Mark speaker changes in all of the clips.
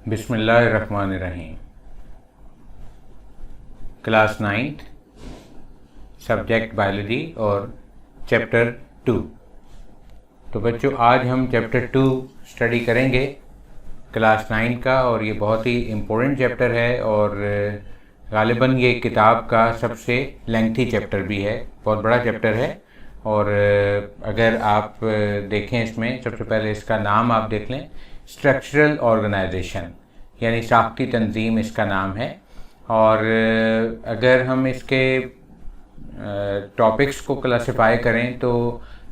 Speaker 1: बिस्मिल्लाहिर्रहमानिर्रहीम। Class 9th, subject biology और chapter 2। तो बच्चों, आज हम चैप्टर 2 स्टडी करेंगे क्लास 9 का, और ये बहुत ही इम्पोर्टेंट चैप्टर है और गालिबन ये किताब का सबसे लेंथी चैप्टर भी है, बहुत बड़ा चैप्टर है। और अगर आप देखें, इसमें सबसे पहले इसका नाम आप देख लें, स्ट्रक्चरल ऑर्गेनाइजेशन यानी साख्ती तंजीम इसका नाम है। और अगर हम इसके टॉपिक्स को क्लासिफाई करें तो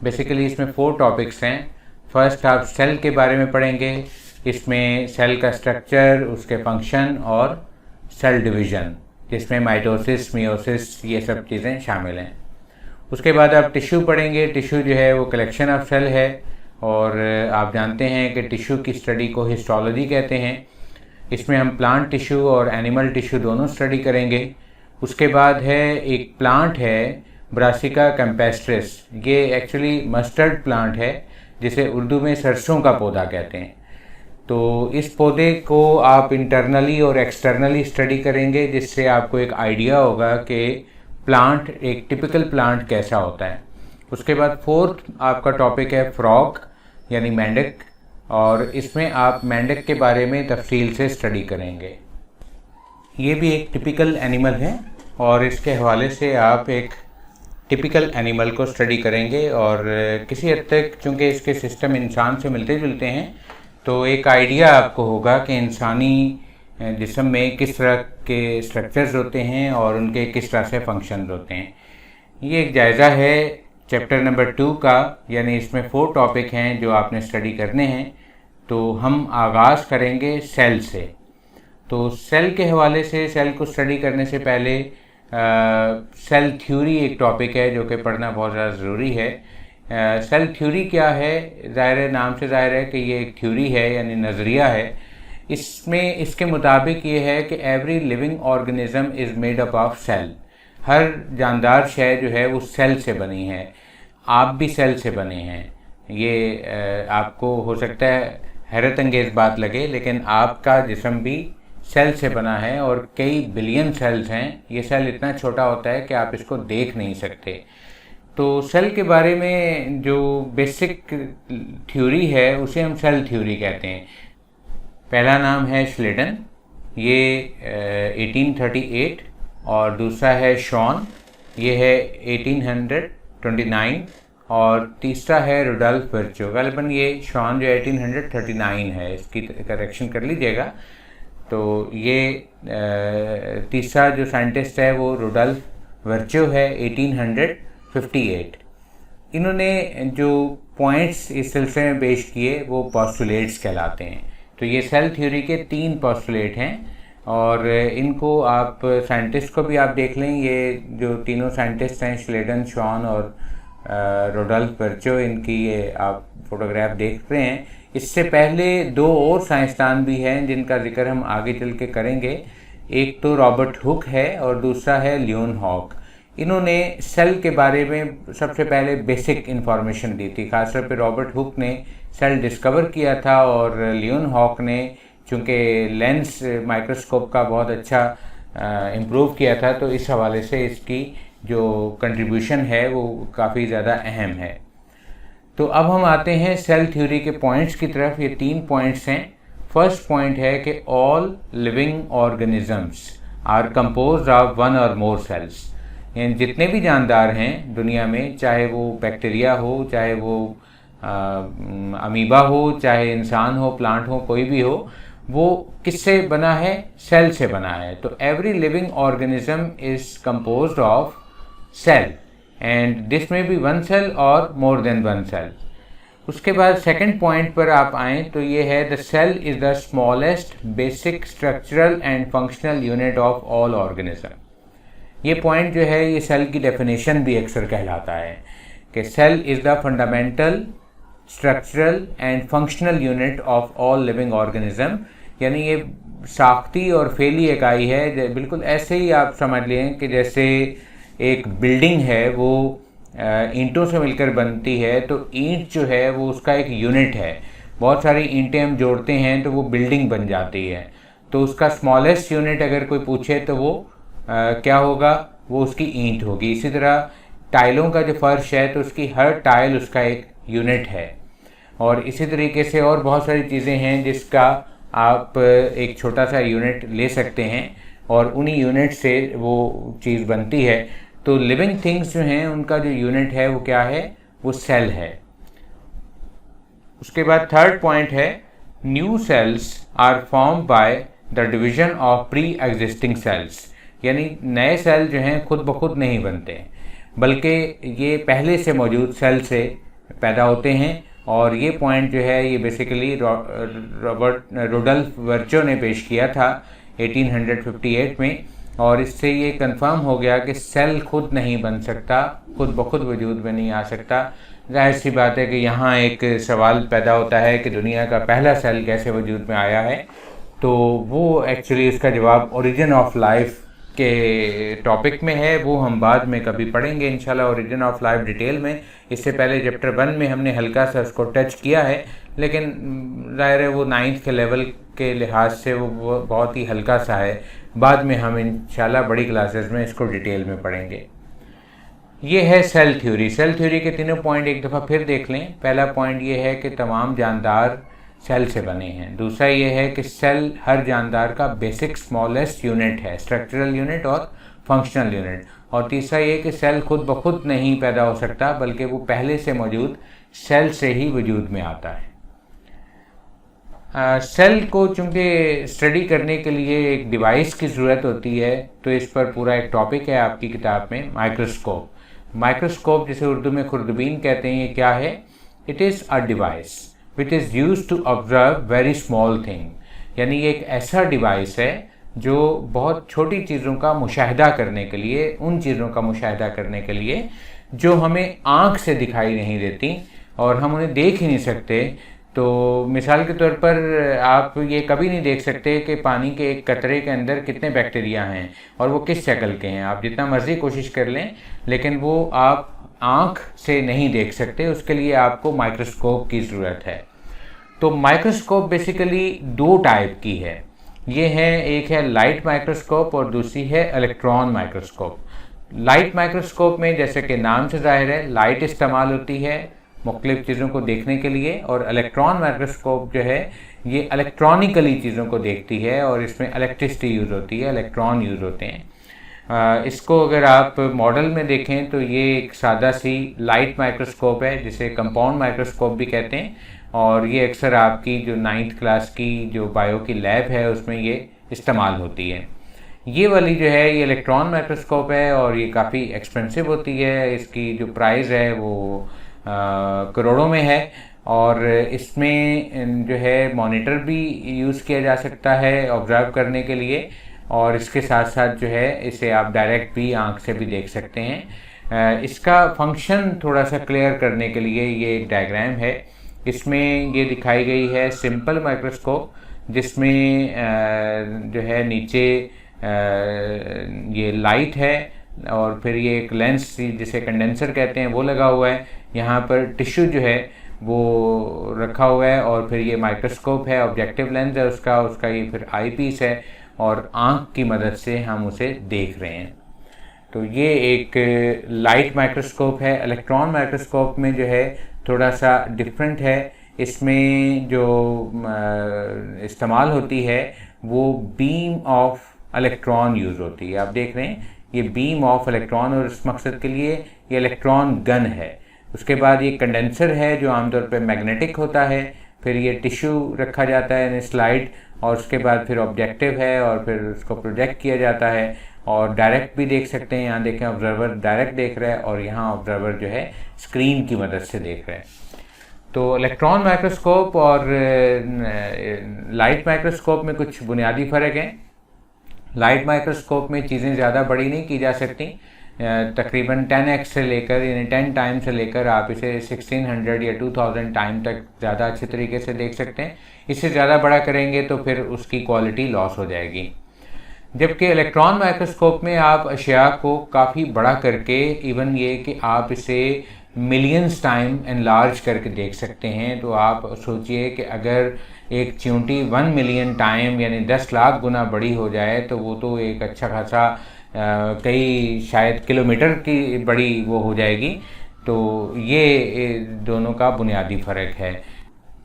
Speaker 1: बेसिकली इसमें 4 टॉपिक्स हैं। फर्स्ट आप सेल के बारे में पढ़ेंगे, इसमें सेल का स्ट्रक्चर, उसके फंक्शन और सेल डिवीज़न, जिसमें माइटोसिस, मियोसिस, ये सब चीज़ें शामिल हैं। उसके बाद आप टिश्यू पढ़ेंगे। टिश्यू जो है वो कलेक्शन ऑफ सेल है, और आप जानते हैं कि टिश्यू की स्टडी को हिस्टोलॉजी कहते हैं। इसमें हम प्लांट टिश्यू और एनिमल टिश्यू दोनों स्टडी करेंगे। उसके बाद है एक प्लांट है ब्रासिका कैम्पेस्ट्रिस, ये एक्चुअली मस्टर्ड प्लांट है, जिसे उर्दू में सरसों का पौधा कहते हैं। तो इस पौधे को आप इंटरनली और एक्सटर्नली स्टडी करेंगे, जिससे आपको एक आइडिया होगा कि प्लांट, एक टिपिकल प्लांट कैसा होता है। उसके बाद 4th आपका टॉपिक है फ्रॉग यानी मेंढक, और इसमें आप मेंढक के बारे में तफसील से स्टडी करेंगे। ये भी एक टिपिकल एनिमल है, और इसके हवाले से आप एक टिपिकल एनिमल को स्टडी करेंगे। और किसी हद तक चूँकि इसके सिस्टम इंसान से मिलते जुलते हैं, तो एक आइडिया आपको होगा कि इंसानी जिस्म में किस तरह के स्ट्रक्चर्स होते हैं और उनके किस तरह से फंक्शंस होते हैं। ये एक जायज़ा है चैप्टर नंबर 2 का, यानी इसमें 4 टॉपिक हैं जो आपने स्टडी करने हैं। तो हम आगाज़ करेंगे सेल से। तो सेल के हवाले से, सेल को स्टडी करने से पहले सेल थ्योरी एक टॉपिक है जो कि पढ़ना बहुत ज़्यादा ज़रूरी है। सेल थ्योरी क्या है? ज़ाहिर है, नाम से ज़ाहिर है कि ये एक थ्योरी है यानी नज़रिया है। इसमें इसके मुताबिक ये है कि every living organism is made up of cell. हर जानदार शय जो है वो सेल से बनी है। आप भी सेल से बने हैं। ये आपको हो सकता है हैरत अंगेज़ बात लगे, लेकिन आपका जिस्म भी सेल से बना है, और कई बिलियन सेल्स हैं। ये सेल इतना छोटा होता है कि आप इसको देख नहीं सकते। तो सेल के बारे में जो बेसिक थ्योरी है उसे हम सेल थ्योरी कहते हैं। पहला नाम है श्लेडन, ये 1838, और दूसरा है शॉन, ये है 1829, और तीसरा है रुडोल्फ वर्चो। गालिबन ये शॉन जो 1839 है, इसकी करेक्शन कर लीजिएगा। तो ये तीसरा जो साइंटिस्ट है वो रुडोल्फ वर्चो है, 1858। इन्होंने जो पॉइंट्स इस सिलसिले में पेश किए वो पोस्टुलेट्स कहलाते हैं। तो ये सेल थ्योरी के 3 पोस्टुलेट हैं, और इनको आप साइंटिस्ट को भी आप देख लें। ये जो तीनों साइंटिस्ट हैं, श्लेडन, शॉन और रुडोल्फ वर्चो, इनकी ये आप फोटोग्राफ देख रहे हैं। इससे पहले 2 और साइंसदान भी हैं जिनका जिक्र हम आगे चल के करेंगे। एक तो रॉबर्ट हुक है और दूसरा है लियोनहॉक। इन्होंने सेल के बारे में सबसे पहले बेसिक इन्फॉर्मेशन दी थी। खासतौर पे रॉबर्ट हुक ने सेल डिस्कवर किया था, और लियोनहॉक ने चूँकि लेंस माइक्रोस्कोप का बहुत अच्छा इम्प्रूव किया था, तो इस हवाले से इसकी जो कंट्रीब्यूशन है वो काफ़ी ज़्यादा अहम है। तो अब हम आते हैं सेल थ्योरी के पॉइंट्स की तरफ। ये 3 पॉइंट्स हैं। फर्स्ट पॉइंट है कि all living organisms are composed of 1 और मोर सेल्स। यानी जितने भी जानदार हैं दुनिया में, चाहे वो बैक्टीरिया हो, चाहे वो अमीबा हो, चाहे इंसान हो, प्लांट हो, कोई भी हो, वो किससे बना है? सेल से बना है। तो every living organism is composed of cell, and this में भी 1 सेल और मोर देन 1 सेल। उसके बाद सेकंड पॉइंट पर आप आएँ तो ये है the cell is the smallest basic structural and functional unit of all organism. ये पॉइंट जो है ये सेल की डेफिनेशन भी अक्सर कहलाता है कि cell is the fundamental structural and functional unit of all living organism. यानी ये साख्ती और फेली इकाई है। बिल्कुल ऐसे ही आप समझ लें कि जैसे एक बिल्डिंग है वो ईंटों से मिलकर बनती है, तो ईंट जो है वो उसका एक यूनिट है। बहुत सारी ईंटें हम जोड़ते हैं तो वो बिल्डिंग बन जाती है। तो उसका स्मॉलेस्ट यूनिट अगर कोई पूछे तो वो क्या होगा, वो उसकी ईंट होगी। इसी तरह टाइलों का जो फर्श है तो उसकी हर टाइल उसका एक यूनिट है। और इसी तरीके से और बहुत सारी चीज़ें हैं जिसका आप एक छोटा सा यूनिट ले सकते हैं और उन्हीं यूनिट से वो चीज़ बनती है। तो लिविंग थिंग्स जो हैं उनका जो यूनिट है वो क्या है, वो सेल है। उसके बाद थर्ड पॉइंट है, new cells are form by the division of pre existing cells. यानी नए सेल जो हैं खुद ब खुद नहीं बनते, बल्कि ये पहले से मौजूद सेल से पैदा होते हैं। और ये पॉइंट जो है ये बेसिकली रुडोल्फ वर्चो ने पेश किया था 1858 में। और इससे ये कंफर्म हो गया कि सेल खुद नहीं बन सकता, खुद ब खुद वजूद में नहीं आ सकता। जाहिर सी बात है कि यहाँ एक सवाल पैदा होता है कि दुनिया का पहला सेल कैसे वजूद में आया है। तो वो एक्चुअली इसका जवाब ओरिजिन ऑफ लाइफ के टॉपिक में है, वो हम बाद में कभी पढ़ेंगे इंशाल्लाह ओरिजिन ऑफ लाइफ डिटेल में। इससे पहले चैप्टर 1 में हमने हल्का सा उसको टच किया है, लेकिन ज़ाहिर है वो 9th के लेवल के लिहाज से वो बहुत ही हल्का सा है। बाद में हम इंशाल्लाह बड़ी क्लासेस में इसको डिटेल में पढ़ेंगे। ये है सेल थ्योरी। सेल थ्योरी के तीनों पॉइंट एक दफ़ा फिर देख लें। पहला पॉइंट ये है कि तमाम जानदार सेल से बने हैं। दूसरा ये है कि सेल हर जानदार का बेसिक स्मॉलेस्ट यूनिट है, स्ट्रक्चरल यूनिट और फंक्शनल यूनिट। और तीसरा ये कि सेल खुद ब खुद नहीं पैदा हो सकता, बल्कि वो पहले से मौजूद सेल से ही वजूद में आता है। सेल को चूँकि स्टडी करने के लिए एक डिवाइस की ज़रूरत होती है, तो इस पर पूरा एक टॉपिक है आपकी किताब में, माइक्रोस्कोप। माइक्रोस्कोप जिसे उर्दू में खुर्दबीन कहते हैं, ये क्या है? It is a device which is use to observe very small thing. यानी ये एक ऐसा डिवाइस है जो बहुत छोटी चीज़ों का मुशाहिदा करने के लिए, उन चीज़ों का मुशाहिदा करने के लिए जो हमें आँख से दिखाई नहीं देती और हम उन्हें देख ही नहीं सकते। तो मिसाल के तौर पर आप ये कभी नहीं देख सकते कि पानी के एक कतरे के अंदर कितने बैक्टीरिया हैं और वो किस शक्ल के हैं। आप जितना मर्ज़ी कोशिश कर लें, लेकिन वो आप आँख से नहीं देख सकते। उसके लिए आपको माइक्रोस्कोप की ज़रूरत है। तो माइक्रोस्कोप बेसिकली दो टाइप की है। ये है, एक है लाइट माइक्रोस्कोप और दूसरी है इलेक्ट्रॉन माइक्रोस्कोप। लाइट माइक्रोस्कोप में जैसे कि नाम से जाहिर है लाइट इस्तेमाल होती है मुख्तलिफ़ चीज़ों को देखने के लिए, और इलेक्ट्रॉन माइक्रोस्कोप जो है ये इलेक्ट्रॉनिकली चीज़ों को देखती है और इसमें इलेक्ट्रिसिटी यूज़ होती है, इलेक्ट्रॉन यूज़ होते हैं। इसको अगर आप मॉडल में देखें तो ये एक सादा सी लाइट माइक्रोस्कोप है जिसे कंपाउंड माइक्रोस्कोप भी कहते हैं। और ये अक्सर आपकी जो 9th क्लास की जो बायो की लैब है उसमें ये इस्तेमाल होती है। ये वाली जो है ये इलेक्ट्रॉन माइक्रोस्कोप है और ये काफ़ी एक्सपेंसिव होती है। इसकी जो प्राइस है वो करोड़ों में है। और इसमें जो है मॉनिटर भी यूज़ किया जा सकता है ऑब्जर्व करने के लिए, और इसके साथ साथ जो है इसे आप डायरेक्ट भी आँख से भी देख सकते हैं। इसका फंक्शन थोड़ा सा क्लियर करने के लिए ये एक डायग्राम है। इसमें ये दिखाई गई है सिंपल माइक्रोस्कोप, जिसमें जो है नीचे ये लाइट है और फिर ये एक लेंस जिसे कंडेंसर कहते हैं वो लगा हुआ है। यहाँ पर टिश्यू जो है वो रखा हुआ है और फिर ये माइक्रोस्कोप है, ऑब्जेक्टिव लेंस है उसका ये फिर आई पीस है और आँख की मदद से हम उसे देख रहे हैं। तो ये एक लाइट माइक्रोस्कोप है। इलेक्ट्रॉन माइक्रोस्कोप में जो है थोड़ा सा डिफरेंट है। इसमें जो इस्तेमाल होती है वो बीम ऑफ इलेक्ट्रॉन यूज़ होती है। आप देख रहे हैं ये बीम ऑफ इलेक्ट्रॉन, और इस मकसद के लिए ये इलेक्ट्रॉन गन है। उसके बाद ये कंडेंसर है जो आमतौर पे मैग्नेटिक होता है। फिर ये टिश्यू रखा जाता है यानी स्लाइड, और उसके बाद फिर ऑब्जेक्टिव है और फिर उसको प्रोजेक्ट किया जाता है। और डायरेक्ट भी देख सकते हैं, यहाँ देखें ऑब्जर्वर डायरेक्ट देख रहा है और यहाँ ऑब्जर्वर जो है स्क्रीन की मदद से देख रहा है। तो इलेक्ट्रॉन माइक्रोस्कोप और लाइट माइक्रोस्कोप में कुछ बुनियादी फ़र्क हैं। लाइट माइक्रोस्कोप में चीज़ें ज़्यादा बड़ी नहीं की जा सकती, तकरीबन 10x से लेकर यानी 10 टाइम से लेकर आप इसे 1600 या 2000 टाइम तक ज़्यादा अच्छे तरीके से देख सकते हैं। इससे ज़्यादा बड़ा करेंगे तो फिर उसकी क्वालिटी लॉस हो जाएगी। जबकि इलेक्ट्रॉन माइक्रोस्कोप में आप अशिया को काफ़ी बड़ा करके, इवन ये कि आप इसे मिलियंस टाइम एनलार्ज करके देख सकते हैं। तो आप सोचिए कि अगर एक चींटी 1 मिलियन टाइम यानी 10 लाख गुना बड़ी हो जाए तो वो तो एक अच्छा खासा कई शायद किलोमीटर की बड़ी वो हो जाएगी। तो ये दोनों का बुनियादी फ़र्क है।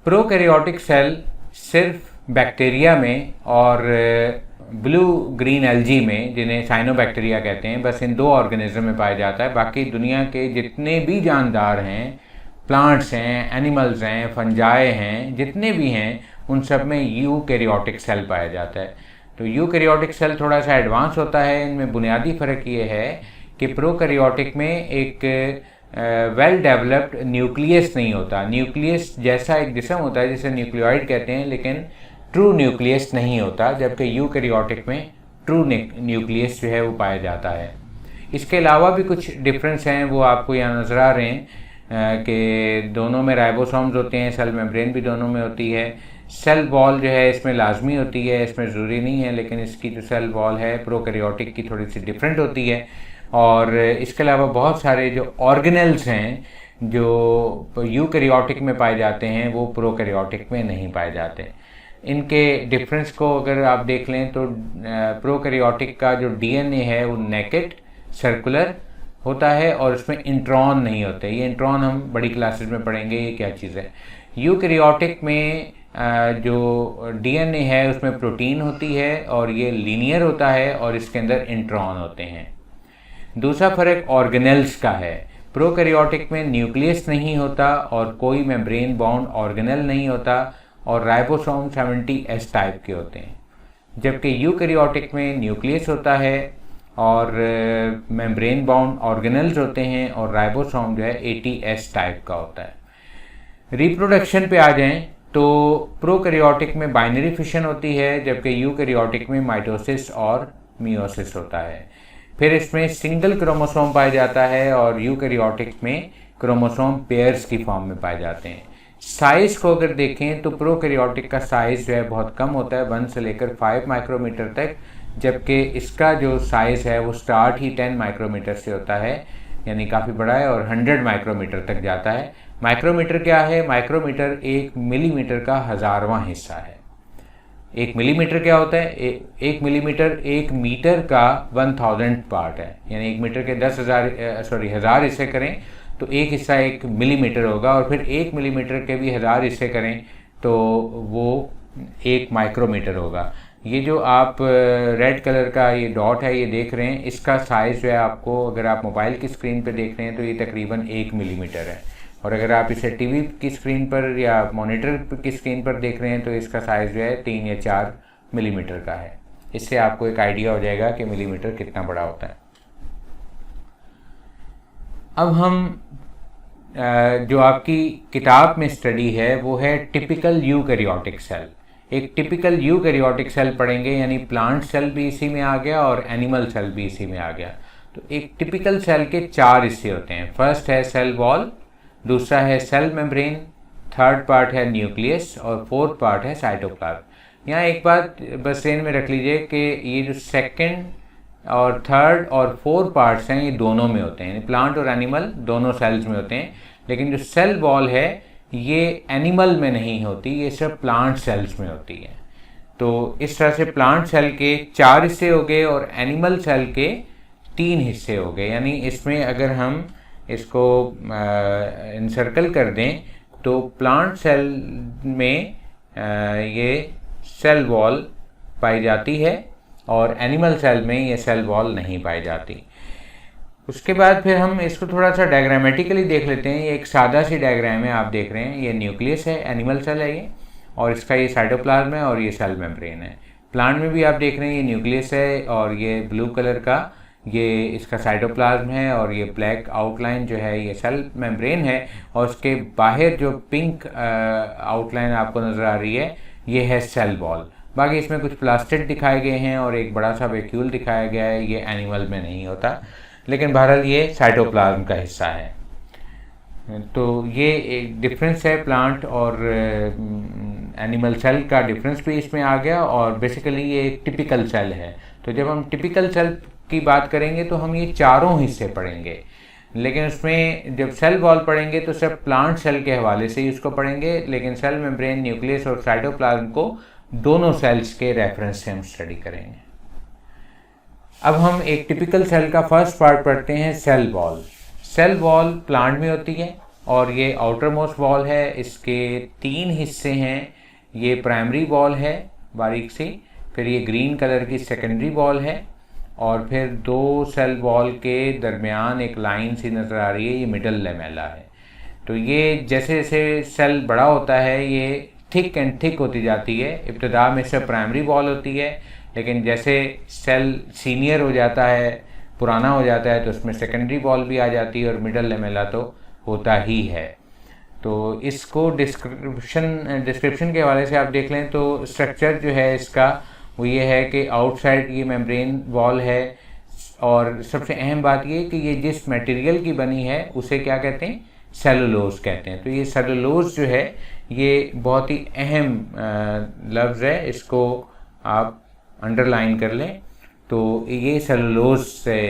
Speaker 1: प्रोकैरियोटिक सेल सिर्फ बैक्टीरिया में और ब्लू ग्रीन एल्गी में, जिन्हें साइनोबैक्टीरिया कहते हैं, बस इन 2 ऑर्गेनिज्म में पाया जाता है। बाकी दुनिया के जितने भी जानदार हैं, प्लांट्स हैं, एनिमल्स हैं, फंजाई हैं, जितने भी हैं, उन सब में यूकैरियोटिक सेल पाया जाता है। तो यूकैरियोटिक सेल थोड़ा सा एडवांस होता है। इनमें बुनियादी फ़र्क ये है कि प्रोकैरियोटिक में एक वेल डेवलप्ड न्यूक्लियस नहीं होता। न्यूक्लियस जैसा एक जिस्म होता है जिसे न्यूक्लियोइड कहते हैं, लेकिन ट्रू न्यूक्लियस नहीं होता, जबकि यूकैरियोटिक में ट्रू न्यूक्लियस जो है वो पाया जाता है। इसके अलावा भी कुछ डिफरेंस हैं, वो आपको यहाँ नज़र आ रहे हैं कि दोनों में राइबोसोम्स होते हैं, सेल मेम्ब्रेन भी दोनों में होती है। सेल वॉल जो है इसमें लाजमी होती है, इसमें ज़रूरी नहीं है, लेकिन इसकी जो सेल वॉल है प्रोकैरियोटिक की थोड़ी सी डिफरेंट होती है। और इसके अलावा बहुत सारे जो ऑर्गेनेल्स हैं जो यूकैरियोटिक में पाए जाते हैं वो प्रोकैरियोटिक में नहीं पाए जाते। इनके डिफरेंस को अगर आप देख लें तो प्रोकैरियोटिक का जो डीएनए है वो नेकेड सर्कुलर होता है और उसमें इंट्रॉन नहीं होते। ये इंट्रॉन हम बड़ी क्लासेस में पढ़ेंगे ये क्या चीज़ है। यूकैरियोटिक में जो डीएनए है उसमें प्रोटीन होती है और ये लीनियर होता है और इसके अंदर इंट्रॉन होते हैं। दूसरा फ़र्क ऑर्गेनेल्स का है। प्रोकैरियोटिक में न्यूक्लियस नहीं होता और कोई मेम्ब्रेन बाउंड ऑर्गेनेल नहीं होता और राइबोसोम 70S टाइप के होते हैं, जबकि यूकैरियोटिक में न्यूक्लियस होता है और मेम्ब्रेन बाउंड ऑर्गेनेल्स होते हैं और राइबोसोम जो है 80S टाइप का होता है। रिप्रोडक्शन पे आ जाएं तो प्रोकैरियोटिक में बाइनरी फिशन होती है, जबकि यूकैरियोटिक में माइटोसिस और मियोसिस होता है। फिर इसमें सिंगल क्रोमोसोम पाया जाता है और यूकैरियोटिक में क्रोमोसोम पेयर्स की फॉर्म में पाए जाते हैं। साइज़ को अगर देखें तो प्रोकैरियोटिक का साइज़ जो है बहुत कम होता है, 1 से लेकर 5 माइक्रोमीटर तक, जबकि इसका जो साइज़ है वो स्टार्ट ही 10 माइक्रोमीटर से होता है, यानी काफ़ी बड़ा है और 100 माइक्रोमीटर तक जाता है। माइक्रोमीटर क्या है? माइक्रोमीटर 1 मिलीमीटर का 1000वां हिस्सा है। 1 मिलीमीटर क्या होता है? 1 मिलीमीटर 1 मीटर का 1000 पार्ट है, यानी 1 मीटर के 1000 हिस्से करें तो एक हिस्सा 1 मिलीमीटर होगा और फिर 1 मिलीमीटर के भी 1000 हिस्से करें तो वो 1 माइक्रोमीटर होगा। ये जो आप रेड कलर का ये डॉट है ये देख रहे हैं, इसका साइज़ जो है आपको, अगर आप मोबाइल की स्क्रीन पे देख रहे हैं तो ये तकरीबन 1 मिलीमीटर है, और अगर आप इसे टीवी की स्क्रीन पर या मॉनिटर की स्क्रीन पर देख रहे हैं तो इसका साइज़ जो है 3 या 4 मिलीमीटर का है। इससे आपको एक आइडिया हो जाएगा कि मिलीमीटर कितना बड़ा होता है। अब हम जो आपकी किताब में स्टडी है वो है टिपिकल यूकैरियोटिक सेल। एक टिपिकल यूकैरियोटिक सेल पढ़ेंगे, यानी प्लांट सेल भी इसी में आ गया और एनिमल सेल भी इसी में आ गया। तो एक टिपिकल सेल के 4 हिस्से होते हैं। फर्स्ट है सेल वॉल, दूसरा है सेल मेम्ब्रेन, थर्ड पार्ट है न्यूक्लियस और फोर्थ पार्ट है साइटोप्लाज्म। यहाँ एक बात बस ध्यान में रख लीजिए कि ये जो सेकंड और थर्ड और फोर्थ पार्ट्स हैं ये दोनों में होते हैं, प्लांट और एनिमल दोनों सेल्स में होते हैं, लेकिन जो सेल वॉल है ये एनिमल में नहीं होती, ये सिर्फ प्लांट सेल्स में होती है। तो इस तरह से प्लांट सेल के 4 हिस्से हो गए और एनिमल सेल के 3 हिस्से हो गए। यानी इसमें अगर हम इसको इंसर्कल कर दें तो प्लांट सेल में ये सेल वॉल पाई जाती है और एनिमल सेल में ये सेल वॉल नहीं पाई जाती। उसके बाद फिर हम इसको थोड़ा सा डायग्रामेटिकली देख लेते हैं। ये एक सादा सी डायग्राम है, आप देख रहे हैं, ये न्यूक्लियस है, एनिमल सेल है ये, और इसका ये साइटोप्लाज्म है और ये सेल मेम्ब्रेन है। प्लांट में भी आप देख रहे हैं ये न्यूक्लियस है और ये ब्लू कलर का ये इसका साइटोप्लाज्म है और ये ब्लैक आउटलाइन जो है ये सेल मेम्ब्रेन है, और उसके बाहर जो पिंक आउटलाइन आपको नज़र आ रही है ये है सेल वॉल। बाकी इसमें कुछ प्लास्टिड दिखाए गए हैं और एक बड़ा सा वैक्यूल दिखाया गया है, ये एनिमल में नहीं होता, लेकिन बहरहाल ये साइटोप्लाज्म का हिस्सा है। तो ये एक डिफरेंस है, प्लांट और एनिमल सेल का डिफरेंस भी इसमें आ गया, और बेसिकली ये एक टिपिकल सेल है। तो जब हम टिपिकल सेल की बात करेंगे तो हम ये चारों हिस्से पढ़ेंगे। लेकिन उसमें जब सेल वॉल पढ़ेंगे तो सिर्फ प्लांट सेल के हवाले से ही उसको पढ़ेंगे, लेकिन सेल मेम्ब्रेन, न्यूक्लियस और साइटोप्लाज्म को दोनों सेल्स के रेफरेंस से हम स्टडी करेंगे। अब हम एक टिपिकल सेल का फर्स्ट पार्ट पढ़ते हैं, cell wall. Cell wall plant में होती है और ये आउटर मोस्ट वॉल है। इसके 3 हिस्से हैं। ये प्राइमरी वॉल है बारीक सी, फिर ये ग्रीन कलर की सेकेंडरी वॉल है, और फिर 2 सेल वॉल के दरमियान एक लाइन सी नज़र आ रही है, ये मिडल लेमेला है। तो ये जैसे जैसे सेल बड़ा होता है ये थिक एंड थिक होती जाती है। इब्तिदा में से प्राइमरी वॉल होती है, लेकिन जैसे सेल सीनियर हो जाता है, पुराना हो जाता है, तो उसमें सेकेंडरी वॉल भी आ जाती है और मिडल लेमेला तो होता ही है। तो इसको डिस्क्रिप्शन के हवाले से आप देख लें तो स्ट्रक्चर जो है इसका वो ये है कि आउटसाइड ये मेम्ब्रेन वॉल है, और सबसे अहम बात ये कि ये जिस मटेरियल की बनी है उसे क्या कहते हैं, सेलुलोज कहते हैं। तो ये सेलुलोज जो है ये बहुत ही अहम लफ्ज़ है, इसको आप अंडरलाइन कर लें। तो ये सेलुलोज से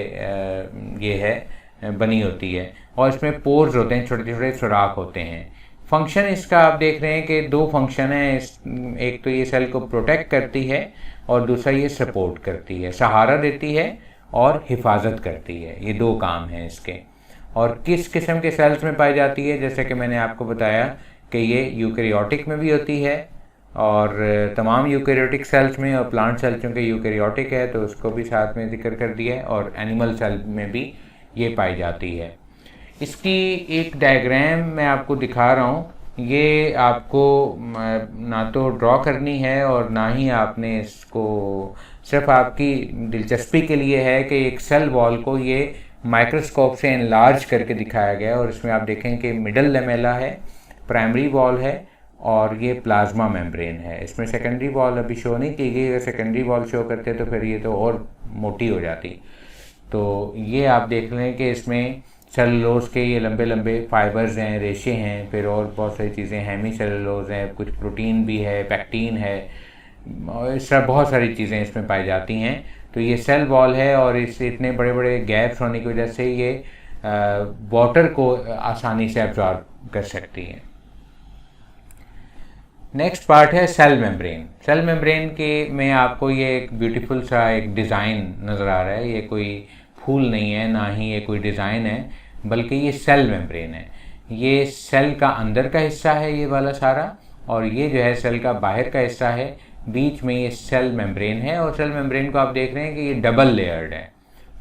Speaker 1: ये है बनी होती है, और इसमें पोर्स होते हैं, छोटे छोटे सुराख होते हैं। फंक्शन इसका आप देख रहे हैं कि 2 फंक्शन हैं। एक तो ये सेल को प्रोटेक्ट करती है और दूसरा ये सपोर्ट करती है, सहारा देती है और हिफाजत करती है। ये 2 काम हैं इसके। और किस किस्म के सेल्स में पाई जाती है, जैसे कि मैंने आपको बताया कि ये यूकैरियोटिक में भी होती है, और तमाम यूकैरियोटिक सेल्स में, और प्लांट सेल चूँकि यूकैरियोटिक है तो उसको भी साथ में जिक्र कर दिया है, और एनिमल सेल में भी ये पाई जाती है। इसकी एक डायग्राम मैं आपको दिखा रहा हूँ। ये आपको ना तो ड्रॉ करनी है और ना ही आपने इसको, सिर्फ आपकी दिलचस्पी के लिए है कि एक सेल वॉल को ये माइक्रोस्कोप से एनलार्ज करके दिखाया गया है। और इसमें आप देखें कि मिडल लेमेला है, प्राइमरी वॉल है, और ये प्लाज्मा मेम्ब्रेन है। इसमें सेकेंडरी वॉल अभी शो नहीं की गई। अगर सेकेंडरी वॉल शो करते तो फिर ये तो और मोटी हो जाती। तो ये आप देख लें कि इसमें सेलुलोज के ये लंबे लंबे फाइबर्स हैं, रेशे हैं, फिर और बहुत सारी चीज़ें, हेमी सेलुलोज हैं, कुछ प्रोटीन भी है, पैक्टीन है, और इस तरह बहुत सारी चीज़ें इसमें पाई जाती हैं। तो ये सेल वॉल है, और इस इतने बड़े बड़े गैप्स होने की वजह से ये वाटर को आसानी से एब्जॉर्ब कर सकती है। नेक्स्ट पार्ट है सेल मेम्ब्रेन। सेल मेम्ब्रेन के में आपको ये एक ब्यूटीफुल सा एक डिज़ाइन नज़र आ रहा है। ये कोई फूल नहीं है, ना ही ये कोई डिज़ाइन है, बल्कि ये सेल मेम्ब्रेन है। ये सेल का अंदर का हिस्सा है ये वाला सारा, और ये जो है सेल का बाहर का हिस्सा है। बीच में ये सेल मेम्ब्रेन है, और सेल मेम्ब्रेन को आप देख रहे हैं कि ये डबल लेयर्ड है,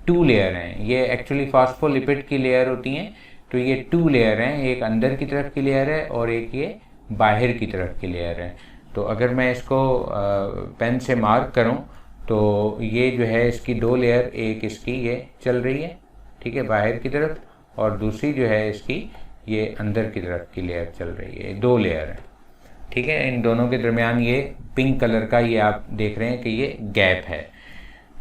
Speaker 1: 2 लेयर हैं। ये एक्चुअली फॉस्फोलिपिड की लेयर होती हैं, तो ये 2 लेयर हैं। एक अंदर की तरफ की लेयर है और एक ये बाहर की तरफ की लेयर है। तो अगर मैं इसको पेन से मार्क करूं तो ये जो है इसकी 2 लेयर, एक इसकी ये चल रही है, ठीक है, बाहर की तरफ, और दूसरी जो है इसकी ये अंदर की तरफ की लेयर चल रही है। 2 लेयर है, ठीक है। इन दोनों के दरमियान ये पिंक कलर का ये आप देख रहे हैं कि ये गैप है।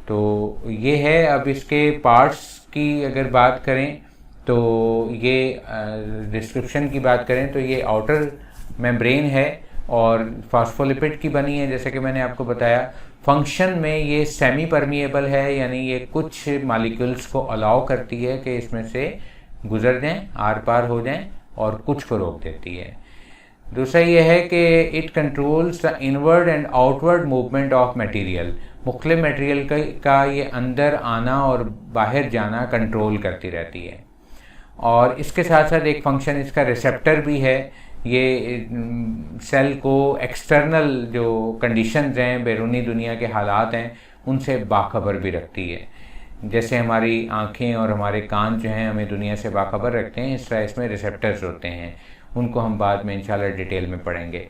Speaker 1: तो ये है। अब इसके पार्ट्स की अगर बात करें तो ये डिस्क्रिप्शन की बात करें तो ये आउटर मेम्ब्रेन है और फॉस्फोलिपिड की बनी है, जैसे कि मैंने आपको बताया। फंक्शन में ये सेमी परमिएबल है, यानी ये कुछ मॉलिक्यूल्स को अलाउ करती है कि इसमें से गुजर जाएं, आर पार हो जाएं, और कुछ को रोक देती है। दूसरा ये है कि it controls the inward and outward movement of material. मुख्तलिफ मटेरियल का ये अंदर आना और बाहर जाना कंट्रोल करती रहती है। और इसके साथ साथ एक फंक्शन इसका रिसेप्टर भी है। ये सेल को एक्सटर्नल जो कंडीशंस हैं, बैरूनी दुनिया के हालात हैं, उनसे बाखबर भी रखती है। जैसे हमारी आँखें और हमारे कान जो हैं हमें दुनिया से बाखबर रखते हैं, इस तरह इसमें रिसेप्टर्स होते हैं। उनको हम बाद में इंशाल्लाह डिटेल में पढ़ेंगे।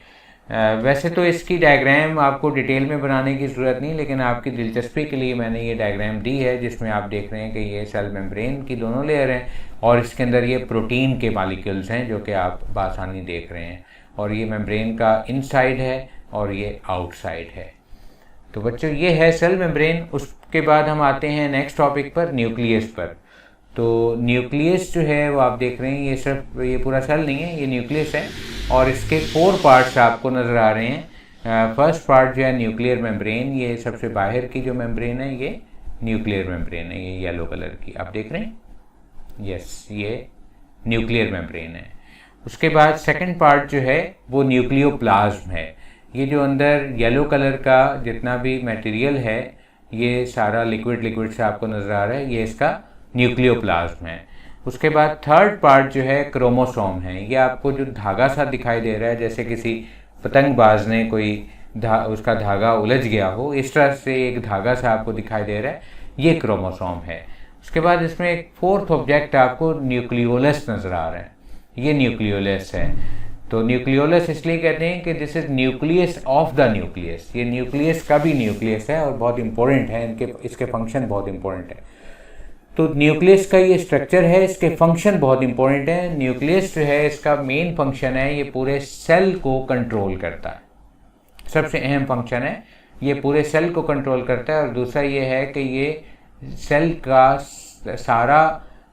Speaker 1: वैसे तो इसकी डायग्राम आपको डिटेल में बनाने की ज़रूरत नहीं, लेकिन आपकी दिलचस्पी के लिए मैंने ये डायग्राम दी है, जिसमें आप देख रहे हैं कि ये सेल मेम्ब्रेन की दोनों लेयर हैं, और इसके अंदर ये प्रोटीन के मॉलिक्यूल्स हैं जो कि आप बासानी देख रहे हैं। और ये मेम्ब्रेन का इनसाइड है और ये आउटसाइड है। तो बच्चों ये है सेल मेम्ब्रेन। उसके बाद हम आते हैं नेक्स्ट टॉपिक पर, न्यूक्लियस पर। तो न्यूक्लियस जो है वो आप देख रहे हैं, ये सिर्फ ये पूरा सेल नहीं है, ये न्यूक्लियस है, और इसके 4 पार्ट्स आपको नज़र आ रहे हैं। फर्स्ट पार्ट जो है न्यूक्लियर मेम्ब्रेन, ये सबसे बाहर की जो मेम्ब्रेन है ये न्यूक्लियर मेम्ब्रेन है, ये येलो कलर की आप देख रहे हैं। यस, ये न्यूक्लियर मेम्ब्रेन है। उसके बाद सेकंड पार्ट जो है वो न्यूक्लियोप्लाज्म है। ये जो अंदर येलो कलर का जितना भी मटेरियल है, ये सारा लिक्विड से आपको नज़र आ रहा है, ये इसका न्यूक्लियोप्लाज्म है। उसके बाद थर्ड पार्ट जो है क्रोमोसोम है। ये आपको जो धागा सा दिखाई दे रहा है, जैसे किसी पतंगबाज ने कोई उसका धागा उलझ गया हो, इस तरह से एक धागा सा आपको दिखाई दे रहा है, ये क्रोमोसोम है। उसके बाद इसमें एक फोर्थ ऑब्जेक्ट आपको न्यूक्लियोलस नज़र आ रहा है, ये न्यूक्लियोलस है। तो न्यूक्लियोलस इसलिए कहते हैं कि this is nucleus of the nucleus, ये न्यूक्लियस का भी न्यूक्लियस है और बहुत इंपॉर्टेंट है, इसके फंक्शन बहुत इंपॉर्टेंट है। तो न्यूक्लियस का ये स्ट्रक्चर है, इसके फंक्शन बहुत इंपॉर्टेंट है। न्यूक्लियस जो है इसका मेन फंक्शन है, ये पूरे सेल को कंट्रोल करता है, सबसे अहम फंक्शन है, ये पूरे सेल को कंट्रोल करता है। और दूसरा ये है कि ये सेल का सारा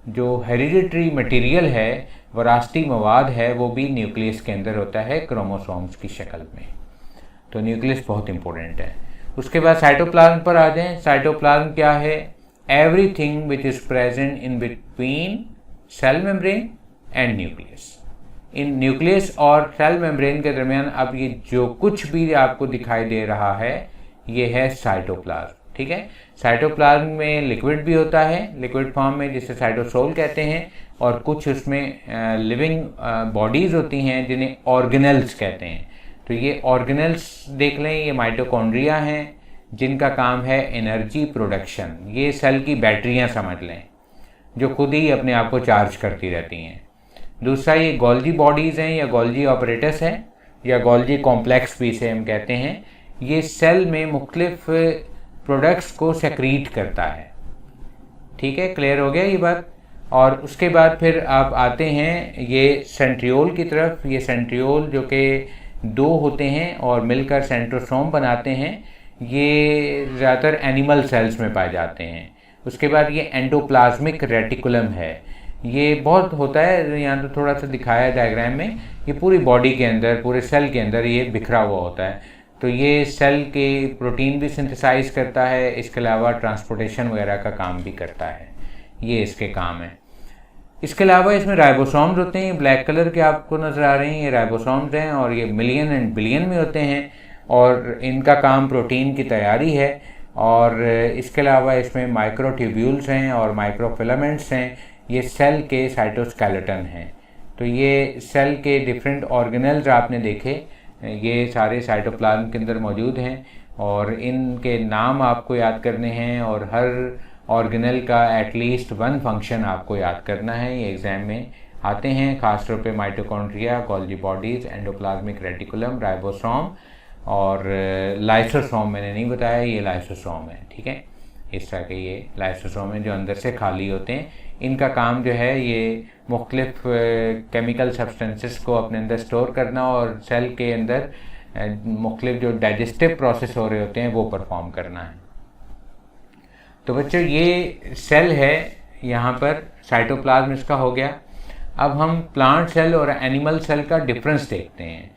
Speaker 1: जो हेरिडिटरी मटेरियल है, विरासती मवाद है, वो भी न्यूक्लियस के अंदर होता है क्रोमोसोम्स की शक्ल में। तो न्यूक्लियस बहुत इंपॉर्टेंट है। उसके बाद साइटोप्लाज्म पर आ जाएं। साइटोप्लाज्म क्या है? Everything which is present in between cell membrane and nucleus. इन न्यूक्लियस और सेल मेम्ब्रेन के दरमियान अब ये जो कुछ भी आपको दिखाई दे रहा है, ये है साइटोप्लाज्म। ठीक है, साइटोप्लाज्म में लिक्विड भी होता है, लिक्विड फॉर्म में, जिसे साइटोसोल कहते हैं, और कुछ उसमें लिविंग बॉडीज़ होती हैं जिन्हें ऑर्गेनेल्स कहते हैं। तो ये ऑर्गेनेल्स देख लें, ये माइटोकॉन्ड्रिया हैं जिनका काम है एनर्जी प्रोडक्शन। ये सेल की बैटरियां समझ लें, जो खुद ही अपने आप को चार्ज करती रहती हैं। दूसरा ये गोल्जी बॉडीज़ हैं या गोल्जी ऑपरेटस हैं या गोल्जी कॉम्प्लेक्स भी इसे हम कहते हैं। ये सेल में मुख्तलिफ प्रोडक्ट्स को सेक्रीट करता है। ठीक है, क्लियर हो गया ये बात। और उसके बाद फिर आप आते हैं ये सेंट्रियोल की तरफ। ये सेंट्रियोल जो कि दो होते हैं और मिलकर सेंट्रोसोम बनाते हैं, ये ज़्यादातर एनिमल सेल्स में पाए जाते हैं। उसके बाद ये एंडोप्लाज्मिक रेटिकुलम है, ये बहुत होता है, यहाँ तो थोड़ा सा दिखाया है डायग्राम में, ये पूरी बॉडी के अंदर, पूरे सेल के अंदर ये बिखरा हुआ होता है। तो ये सेल के प्रोटीन भी सिंथेसाइज करता है, इसके अलावा ट्रांसपोर्टेशन वगैरह का काम भी करता है, ये इसके काम है। इसके अलावा इसमें राइबोसोम्स होते हैं, ब्लैक कलर के आपको नज़र आ रहे हैं, ये राइबोसोम्स हैं और ये मिलियन एंड बिलियन में होते हैं और इनका काम प्रोटीन की तैयारी है। और इसके अलावा इसमें माइक्रोट्यूब्यूल्स हैं और माइक्रोफिलामेंट्स हैं, ये सेल के साइटोस्केलेटन हैं। तो ये सेल के डिफरेंट ऑर्गेनेल्स आपने देखे, ये सारे साइटोप्लाज्म के अंदर मौजूद हैं और इनके नाम आपको याद करने हैं और हर ऑर्गेनेल का एटलीस्ट वन फंक्शन आपको याद करना है। ये एग्ज़ाम में आते हैं, खासतौर पे mitochondria, Golgi bodies, endoplasmic reticulum, ribosome और लाइसोसोम मैंने नहीं बताया, ये लाइसोसोम है। ठीक है, इस तरह के ये लाइसोसोम हैं जो अंदर से खाली होते हैं। इनका काम जो है ये मुख्तलिफ केमिकल सब्सटेंसेस को अपने अंदर स्टोर करना और सेल के अंदर मुख्तलिफ जो डाइजेस्टिव प्रोसेस हो रहे होते हैं वो परफॉर्म करना है। तो बच्चों ये सेल है, यहाँ पर साइटोप्लाज्म इसका हो गया। अब हम प्लांट सेल और एनिमल सेल का डिफरेंस देखते हैं।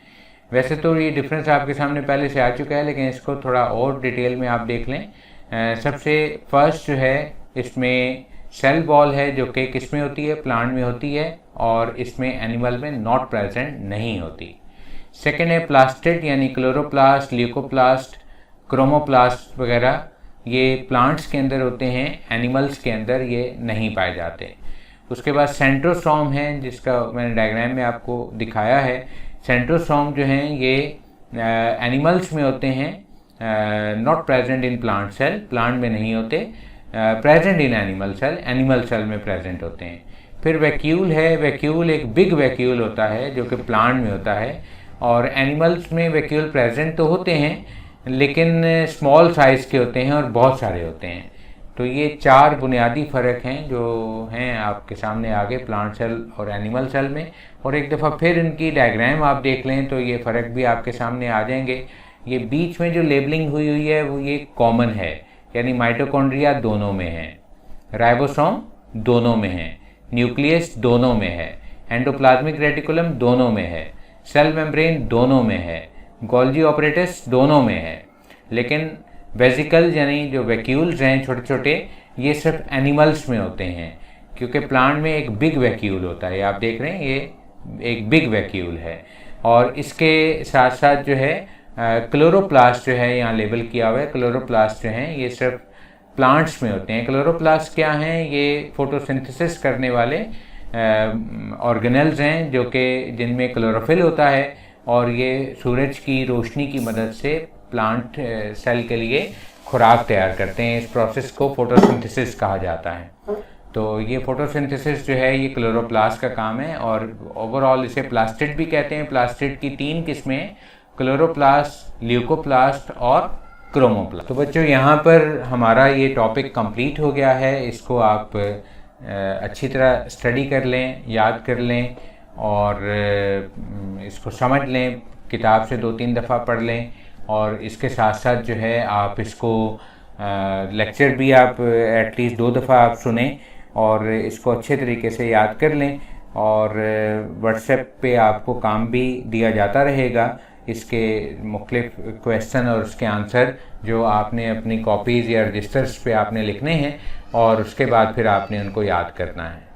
Speaker 1: वैसे तो ये डिफरेंस आपके सामने पहले से आ चुका है, लेकिन इसको थोड़ा और डिटेल में आप देख लें। सबसे फर्स्ट जो है इसमें सेल वॉल है जो कि किस में होती है, प्लांट में होती है और इसमें एनिमल में नॉट प्रेजेंट नहीं होती। सेकेंड है प्लास्टिड यानी क्लोरोप्लास्ट, ल्यूकोप्लास्ट, क्रोमोप्लास्ट वगैरह, ये प्लांट्स के अंदर होते हैं, एनिमल्स के अंदर ये नहीं पाए जाते। उसके बाद सेंट्रोसोम है जिसका मैंने डायग्राम में आपको दिखाया है। सेंट्रोसोम जो हैं ये एनिमल्स में होते हैं, not present in plant cell, plant में नहीं होते, present in animal cell, animal cell में प्रेजेंट होते हैं। फिर वैक्यूल है, वैक्यूल एक बिग वैक्यूल होता है जो कि प्लांट में होता है और एनिमल्स में वैक्यूल प्रेजेंट तो होते हैं लेकिन स्मॉल साइज़ के होते हैं और बहुत सारे होते हैं। तो ये चार बुनियादी फ़र्क हैं जो हैं आपके सामने आगे प्लांट सेल और एनिमल सेल में। और एक दफ़ा फिर इनकी डायग्राम आप देख लें तो ये फ़र्क भी आपके सामने आ जाएंगे। ये बीच में जो लेबलिंग हुई हुई है वो ये कॉमन है, यानी माइटोकॉन्ड्रिया दोनों में है, राइबोसोम दोनों में है, न्यूक्लियस दोनों में है, एंडोप्लाज्मिक रेटिकुलम दोनों में है, सेल मेम्ब्रेन दोनों में है, गोल्जी ऑपरेटस दोनों में है। लेकिन वेसिकल यानी जो वैक्यूल्स हैं छोटे छोटे, ये सिर्फ एनिमल्स में होते हैं क्योंकि प्लांट में एक बिग वैक्यूल होता है, आप देख रहे हैं ये एक बिग वैक्यूल है। और इसके साथ साथ जो है क्लोरोप्लास्ट जो है यहाँ लेबल किया हुआ है, क्लोरोप्लास्ट जो हैं ये सिर्फ प्लांट्स में होते हैं। क्लोरोप्लास्ट क्या हैं? ये फोटोसिंथेसिस करने वाले ऑर्गेनेल्स हैं जो कि जिनमें क्लोरोफिल होता है, और ये सूरज की रोशनी की मदद से प्लांट सेल के लिए खुराक तैयार करते हैं। इस प्रोसेस को फोटोसिंथेसिस कहा जाता है। तो ये फोटोसिंथेसिस जो है ये क्लोरोप्लास्ट का काम है, और ओवरऑल इसे प्लास्टिड भी कहते हैं। प्लास्टिड की 3 किस्में, क्लोरोप्लास्ट, ल्यूकोप्लास्ट और क्रोमोप्लास्ट। तो बच्चों यहाँ पर हमारा ये टॉपिक कंप्लीट हो गया है। इसको आप अच्छी तरह स्टडी कर लें, याद कर लें और इसको समझ लें, किताब से 2-3 दफ़ा पढ़ लें, और इसके साथ साथ जो है आप इसको लेक्चर भी आप एटलीस्ट 2 दफ़ा आप सुने और इसको अच्छे तरीके से याद कर लें। और व्हाट्सएप पे आपको काम भी दिया जाता रहेगा, इसके मुख्तलिफ क्वेश्चन और उसके आंसर जो आपने अपनी कॉपीज़ या रजिस्टर्स पे आपने लिखने हैं, और उसके बाद फिर आपने उनको याद करना है।